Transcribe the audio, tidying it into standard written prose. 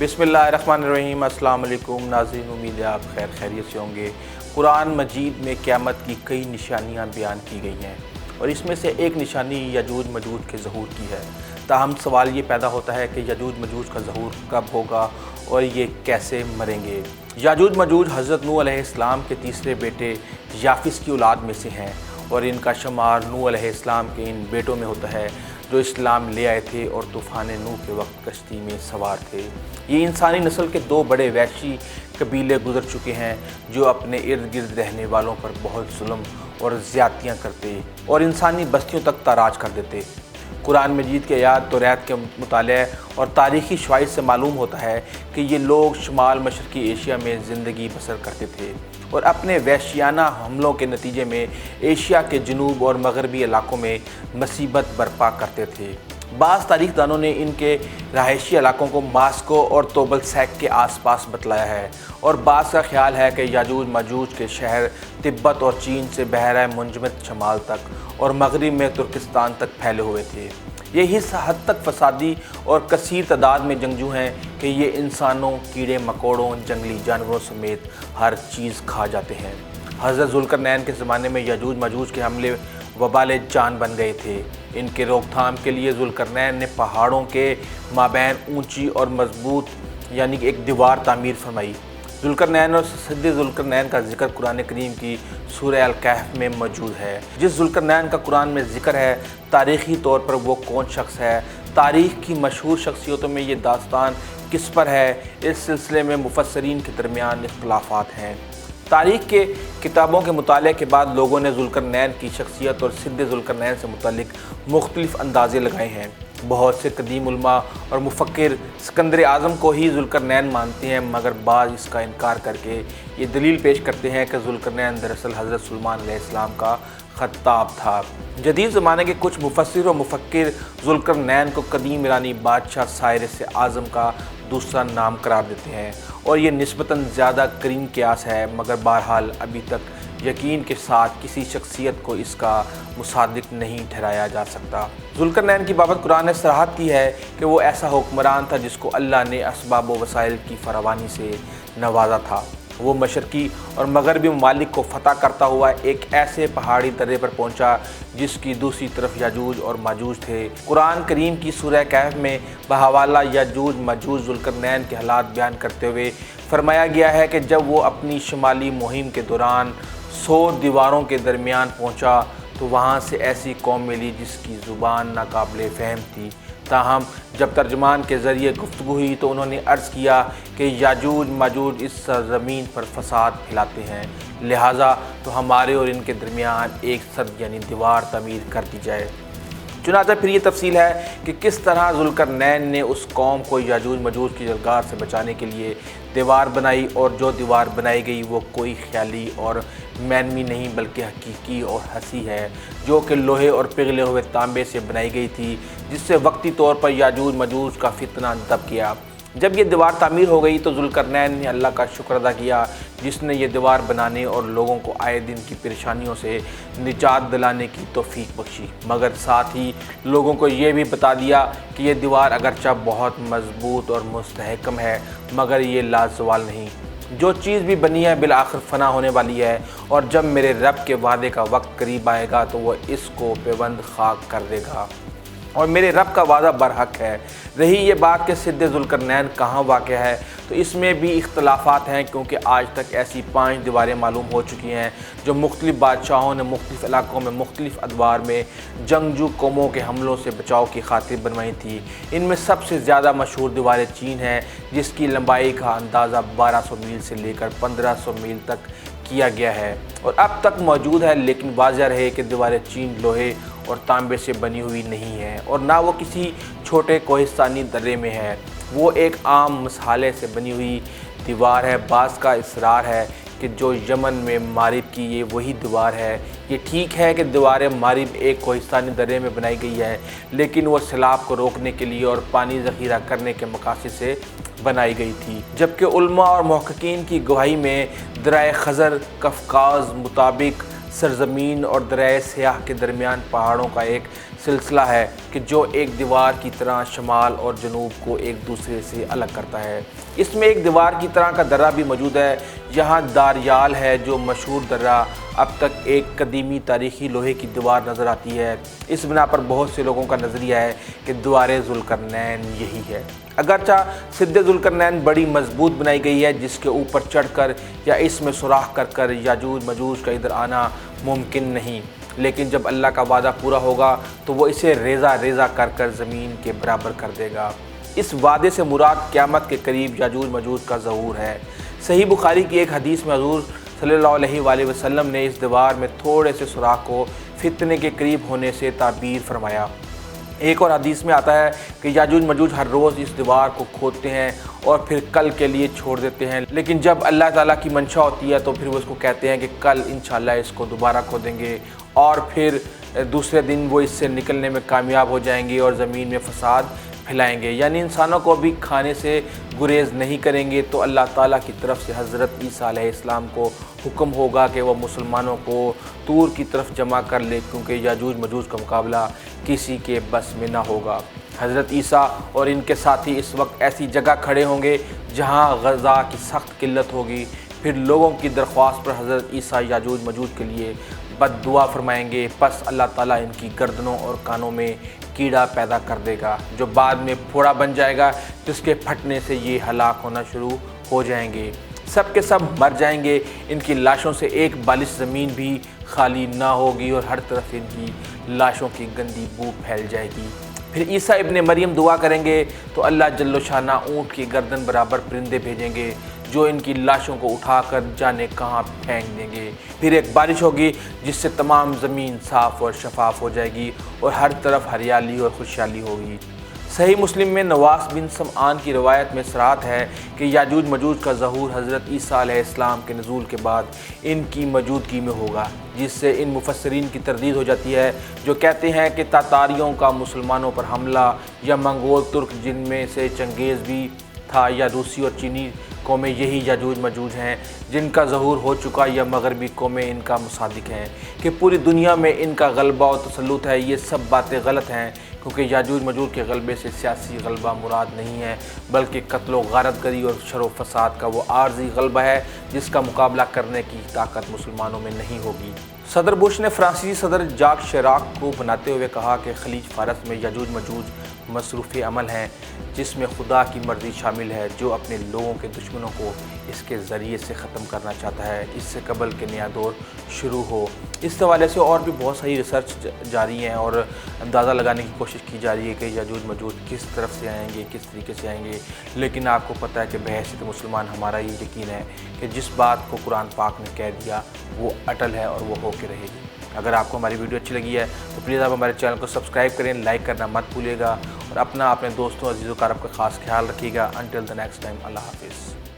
बिस्मिल्लाहिर्रहमानिर्रहीम। अस्सलाम वालेकुम नाज़रीन, उम्मीद है आप खैरियत से होंगे। कुरान मजीद में क़यामत की कई निशानियां बयान की गई हैं और इसमें से एक निशानी यजूज मजूज के ज़हूर की है। ताहम सवाल ये पैदा होता है कि यजूज मजूज का ज़हूर कब होगा और ये कैसे मरेंगे। यजूज मजूज हज़रत नूह अलैहिस्सलाम के तीसरे बेटे याफिस की औलाद में से हैं और इनका शुमार नूह अलैहिस्सलाम के इन बेटों में होता है जो इस्लाम ले आए थे और तूफ़ान नूह के वक्त कश्ती में सवार थे। ये इंसानी नस्ल के दो बड़े वहशी कबीले गुजर चुके हैं जो अपने इर्द गिर्द रहने वालों पर बहुत जुल्म और ज़्यादतियाँ करते और इंसानी बस्तियों तक ताराज कर देते। कुरान मजीद के आयात तौरात के मुताले और तारीख़ी शवाहिद से मालूम होता है कि ये लोग शुमाल मशरक़ी एशिया में ज़िंदगी बसर करते थे और अपने वहशियाना हमलों के नतीजे में एशिया के जनूब और मगरबी इलाकों में मुसीबत बर्पा करते थे। बाज़ तारीख़दानों ने इनके रहायशी इलाकों को मास्को और तोबल सैक के आसपास बतलाया है और बाज़ का ख्याल है कि याजूज माजूज के शहर तिब्बत और चीन से बहरा मुंजमद शमाल तक और मगरिब में तुर्किस्तान तक फैले हुए थे। ये इस हद तक फसादी और कसीर तादाद में जंगजू हैं कि ये इंसानों, कीड़े मकोड़ों, जंगली जानवरों समेत हर चीज़ खा जाते हैं। हज़रत ज़ुल्करनैन के ज़माने में यजूज मजूज के हमले वबाल जान बन गए थे। इनके रोकथाम के लिए ज़ुल्करनैन ने पहाड़ों के माबैन ऊंची और मजबूत यानी कि एक दीवार तामीर फरमाई। ज़ुल्करनैन और सिद्ध ज़ुल्करनैन का जिक्र कुरान करीम की सूरह अल-कहफ़ में मौजूद है। जिस ज़ुल्करनैन का कुरान में जिक्र है, तारीख़ी तौर पर वो कौन शख्स है, तारीख़ की मशहूर शख्सियतों में ये दास्तान किस पर है, इस सिलसिले में मुफस्सरीन के दरमियान इख्तिलाफ़ात हैं। तारीख़ के किताबों के मुताले के बाद लोगों ने ज़ुल्करनैन की शख्सियत और सिद्ध ज़ुल्करनैन से मुतल्लिक़ मुख्तलिफ़ अंदाज़े लगाए हैं। बहुत से कदीम उलमा और मुफ़क्किर सिकंदर आज़म को ही ज़ुल्करनैन मानते हैं, मगर बाज़ इसका इनकार करके ये दलील पेश करते हैं कि ज़ुल्करनैन दरअसल हज़रत सुलेमान अलैहिस्सलाम का ख़त्ताब था। जदीद ज़माने के कुछ मुफस्सिर और मुफ़क्किर ज़ुल्करनैन को कदीम ईरानी बादशाह साइरस आज़म का दूसरा नाम करार देते हैं और ये निस्बतन ज़्यादा करीब क़यास है, मगर बहरहाल अभी तक यकीन के साथ किसी शख्सियत को इसका मुसादिक नहीं ठहराया जा सकता। ज़ुल्करनैन की बाबत कुरान ने सराहत की है कि वो ऐसा हुक्मरान था जिसको अल्लाह ने असबाब व वसाइल की फरावानी से नवाजा था। वो मशरक़ी और मगरबी ममालिक को फ़तह करता हुआ एक ऐसे पहाड़ी दर्रे पर पहुंचा जिसकी दूसरी तरफ याजूज और माजूज थे। कुरान करीम की सूरह कहफ़ में बहवाला याजूज माजूज ज़ुल्करनैन के हालात बयान करते हुए फरमाया गया है कि जब वो अपनी शुमाली मुहिम के दौरान 100 दीवारों के दरमियान पहुंचा तो वहाँ से ऐसी कौम मिली जिसकी ज़ुबान नाकाबिल फ़हम थी। ताहम जब तर्जमान के ज़रिए गुफ्तगू हुई तो उन्होंने अर्ज़ किया कि याजूज माजूज इस ज़मीन पर फ़साद फैलाते हैं, लिहाजा तो हमारे और इनके दरमियान एक सद यानी दीवार तमीर कर दी जाए। चुनांचे फिर ये तफसील है कि किस तरह ज़ुल्करनैन ने उस कौम को याजूज मजूज की जलगार से बचाने के लिए दीवार बनाई और जो दीवार बनाई गई वो कोई ख्याली और मैनवी नहीं बल्कि हकीकी और हंसी है, जो कि लोहे और पिघले हुए तांबे से बनाई गई थी, जिससे वक्ती तौर पर याजूज मजूज का फितना दब गया। जब ये दीवार तामीर हो गई तो ज़ुल्करनैन ने अल्लाह का शुक्र अदा किया जिसने ये दीवार बनाने और लोगों को आए दिन की परेशानियों से निजात दिलाने की तौफीक बख्शी, मगर साथ ही लोगों को ये भी बता दिया कि ये दीवार अगरचा बहुत मजबूत और मुस्तहकम है, मगर ये लाज़वाल नहीं। जो चीज़ भी बनी है बिल आखिर फ़ना होने वाली है और जब मेरे रब के वादे का वक्त करीब आएगा तो वह इसको पेबंद खाक कर देगा और मेरे रब का वादा बरहक है। रही ये बात कि सिद्ध ज़ुल्करनैन कहाँ वाक़ है, तो इसमें भी इख्तलाफात हैं, क्योंकि आज तक ऐसी 5 दीवारें मालूम हो चुकी हैं जो मुख्तलिफ़ बादशाहों ने मुख्तलिफ़ इलाक़ों में मुख्तलिफ़ अदवार में जंगजू कौमों के हमलों से बचाव की खातिर बनवाई थी। इनमें सबसे ज़्यादा मशहूर दीवार चीन है, जिसकी लंबाई का अंदाज़ा 1200 मील से लेकर 1500 मील तक किया गया है और अब तक मौजूद है, लेकिन वाज़ह रहे कि दीवार चीन लोहे और तांबे से बनी हुई नहीं है और ना वो किसी छोटे कोहिस्तानी दर्रे में है। वो एक आम मसाले से बनी हुई दीवार है। बास का इसरार है कि जो यमन में मारिब की ये वही दीवार है। ये ठीक है कि दीवार मारिब एक कोहिस्तानी दर्रे में बनाई गई है, लेकिन वो सैलाब को रोकने के लिए और पानी ज़ख़ीरा करने के मक़ासद से बनाई गई थी, जबकि उलमा और मुहक्किकीन की गवाही में दरिया खज़र कफ़काज़ मुताबिक सरज़मीन और दरिया सियाह के दरमियान पहाड़ों का एक सिलसिला है कि जो एक दीवार की तरह शमाल और जनूब को एक दूसरे से अलग करता है। इसमें एक दीवार की तरह का दर्रा भी मौजूद है। यहाँ दारियाल है जो मशहूर दर्रा अब तक एक कदीमी तारीख़ी लोहे की दीवार नज़र आती है। इस बिना पर बहुत से लोगों का नज़रिया है कि दीवार ज़ुल्करनैन यही है। अगरचा सिद्ध ज़ुल्करनैन बड़ी मजबूत बनाई गई है जिसके ऊपर चढ़कर या इसमें सुराख कर कर याजूज मजूज का इधर आना मुमकिन नहीं, लेकिन जब अल्लाह का वादा पूरा होगा तो वो इसे रेज़ा रेज़ा कर कर ज़मीन के बराबर कर देगा। इस वादे से मुराद क़यामत के करीब याजूज मजूज का ज़हूर है। सही बुखारी की एक हदीस में हुज़ूर सल्लल्लाहु अलैहि वसल्लम ने इस दीवार में थोड़े से सुराख को फितने के करीब होने से ताबीर फरमाया। एक और हदीस में आता है कि याजूज मजूज हर रोज़ इस दीवार को खोदते हैं और फिर कल के लिए छोड़ देते हैं, लेकिन जब अल्लाह ताला की मंशा होती है तो फिर वो इसको कहते हैं कि कल इंशाअल्लाह इसको दोबारा खोदेंगे, और फिर दूसरे दिन वो इससे निकलने में कामयाब हो जाएंगे और ज़मीन में फ़साद फैलाएंगे, यानी इंसानों को भी खाने से गुरेज़ नहीं करेंगे। तो अल्लाह ताला की तरफ से हज़रत ईसा अलैहिस्सलाम को हुक्म होगा कि वह मुसलमानों को तूर की तरफ जमा कर ले, क्योंकि याजूज मजूज का मुकाबला किसी के बस में ना होगा। हज़रत ईसा और इनके साथी इस वक्त ऐसी जगह खड़े होंगे जहाँ ग़ज़ा की सख्त किल्लत होगी। फिर लोगों की दरख्वास्त पर हज़रत ईसा याजूज मजूज के लिए बद्दुआ फरमाएंगे। बस अल्लाह ताला इनकी गर्दनों और कानों में कीड़ा पैदा कर देगा जो बाद में फोड़ा बन जाएगा, जिसके फटने से ये हलाक होना शुरू हो जाएंगे। सब के सब मर जाएंगे। इनकी लाशों से एक बालिश ज़मीन भी खाली ना होगी और हर तरफ इनकी लाशों की गंदी बू फैल जाएगी। फिर ईसा इब्ने मरियम दुआ करेंगे तो अल्लाह जल्लो शाना ऊँट की गर्दन बराबर परिंदे भेजेंगे जो इनकी लाशों को उठाकर जाने कहाँ फेंक देंगे। फिर एक बारिश होगी जिससे तमाम ज़मीन साफ़ और शफाफ हो जाएगी और हर तरफ हरियाली और खुशहाली होगी। सही मुस्लिम में नवास बिन समआन की रवायत में सराहत है कि याजूज मजूज का ज़हूर हज़रत ईसा अलैहिस्सलाम के नज़ूल के बाद इनकी मौजूदगी में होगा, जिससे इन मुफस्सिरीन की तरदीद हो जाती है जो कहते हैं कि तातारियों का मुसलमानों पर हमला या मंगोल तुर्क जिनमें से चंगेज़ भी था या रूसी और चीनी कौमें यही याजूज मजूज हैं जिनका ज़हूर हो चुका, या मगरबी कौमें इनका मुसादिक हैं कि पूरी दुनिया में इनका गलबा और तसल्लुत है। ये सब बातें गलत हैं, क्योंकि याजूज मजूज के गलबे से सियासी गलबा मुराद नहीं है, बल्कि कत्ल गारतगरी और शर व फसाद का वो आर्जी गलबा है जिसका मुकाबला करने की ताकत मुसलमानों में नहीं होगी। सदर बुश ने फ्रांसीसी सदर जाक शिराक को बनाते हुए कहा कि खलीज फारस में याजूज मजूज मसरूफ़ अमल हैं जिसमें खुदा की मर्ज़ी शामिल है जो अपने लोगों के दुश्मनों को इसके ज़रिए से ख़त्म करना चाहता है, इससे कबल के नया दौर शुरू हो। इस हवाले से और भी बहुत सारी रिसर्च जारी हैं और अंदाज़ा लगाने की कोशिश की जा रही है कि याजूज मजूज किस तरफ से आएंगे, किस तरीके से आएंगे। लेकिन आपको पता है कि बहैसियत मुसलमान हमारा ये यकीन है कि जिस बात को कुरान पाक ने कह दिया वो अटल है और वो होके रहेगी। अगर आपको हमारी वीडियो अच्छी लगी है तो प्लीज़ आप हमारे चैनल को सब्सक्राइब करें, लाइक करना मत भूलिएगा और अपने दोस्तों अजीज़ व कारब का ख़ास ख्याल रखिएगा। अंटिल द नेक्स्ट टाइम, अल्लाह हाफिज़।